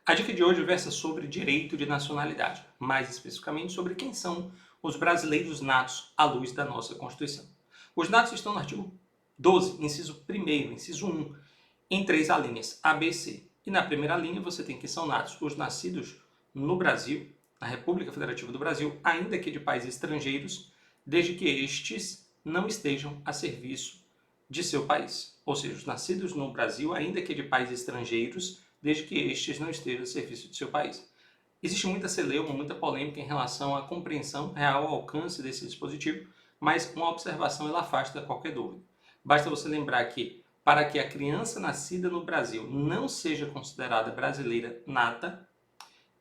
A dica de hoje versa sobre direito de nacionalidade, mais especificamente sobre quem são os brasileiros natos à luz da nossa Constituição. Os natos estão no artigo 12, inciso 1º, inciso 1, em 3 alíneas, A, B e C. E na primeira linha você tem que são natos os nascidos no Brasil, na República Federativa do Brasil, ainda que de países estrangeiros, desde que estes não estejam a serviço de seu país. Ou seja, os nascidos no Brasil, ainda que de países estrangeiros, desde que estes não estejam a serviço de seu país. Existe muita celeuma, muita polêmica em relação à compreensão real ao alcance desse dispositivo, mas uma observação ela afasta qualquer dúvida. Basta você lembrar que, para que a criança nascida no Brasil não seja considerada brasileira nata,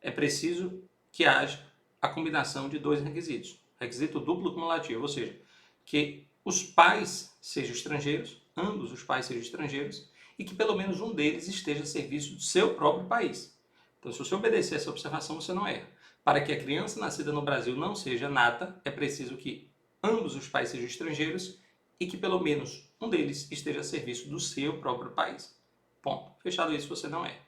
é preciso que haja a combinação de 2 requisitos. Requisito duplo cumulativo, ou seja, que os pais sejam estrangeiros, ambos os pais sejam estrangeiros, e que pelo menos um deles esteja a serviço do seu próprio país. Então, se você obedecer essa observação, você não erra. Para que a criança nascida no Brasil não seja nata, é preciso que ambos os pais sejam estrangeiros e que pelo menos um deles esteja a serviço do seu próprio país. Ponto. Fechado isso, você não erra.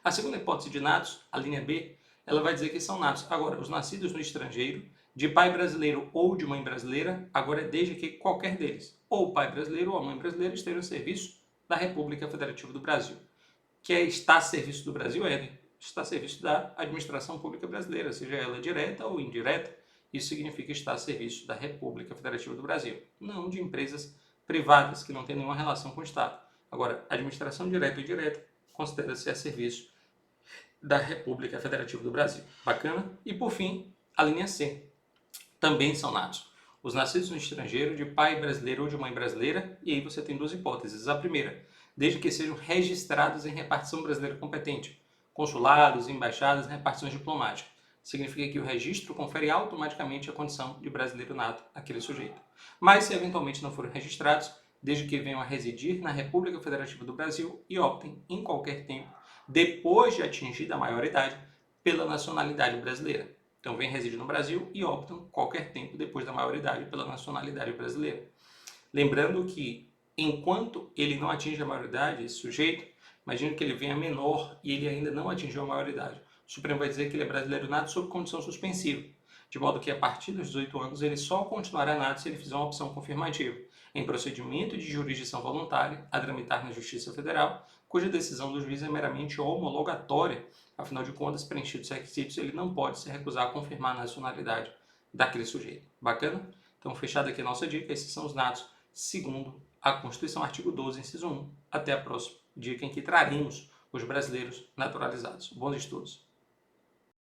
A segunda hipótese de natos, a linha B, ela vai dizer que são natos. Agora, os nascidos no estrangeiro, de pai brasileiro ou de mãe brasileira, agora é desde que qualquer deles, ou o pai brasileiro ou a mãe brasileira, estejam a serviço da República Federativa do Brasil. Que é estar a serviço do Brasil está a serviço da administração pública brasileira, seja ela direta ou indireta. Isso significa estar a serviço da República Federativa do Brasil, não de empresas privadas que não têm nenhuma relação com o Estado. Agora, administração direta ou indireta considera-se a serviço da República Federativa do Brasil. Bacana? E por fim, a linha C. Também são natos os nascidos no estrangeiro, de pai brasileiro ou de mãe brasileira, e aí você tem 2 hipóteses. A primeira, desde que sejam registrados em repartição brasileira competente, consulados, embaixadas, repartições diplomáticas. Significa que o registro confere automaticamente a condição de brasileiro nato àquele sujeito. Mas se eventualmente não forem registrados, desde que venham a residir na República Federativa do Brasil e optem, em qualquer tempo, depois de atingida a maioridade, pela nacionalidade brasileira. Então, vem residir no Brasil e optam qualquer tempo depois da maioridade pela nacionalidade brasileira. Lembrando que, enquanto ele não atinge a maioridade, esse sujeito, imagina que ele venha menor e ele ainda não atingiu a maioridade. O Supremo vai dizer que ele é brasileiro nato sob condição suspensiva, de modo que a partir dos 18 anos ele só continuará nato se ele fizer uma opção confirmativa, em procedimento de jurisdição voluntária, a tramitar na Justiça Federal, cuja decisão do juiz é meramente homologatória. Afinal de contas, preenchidos os requisitos, ele não pode se recusar a confirmar a nacionalidade daquele sujeito. Bacana? Então, fechada aqui a nossa dica, esses são os natos segundo a Constituição, artigo 12, inciso 1. Até a próxima dica em que traremos os brasileiros naturalizados. Bons estudos!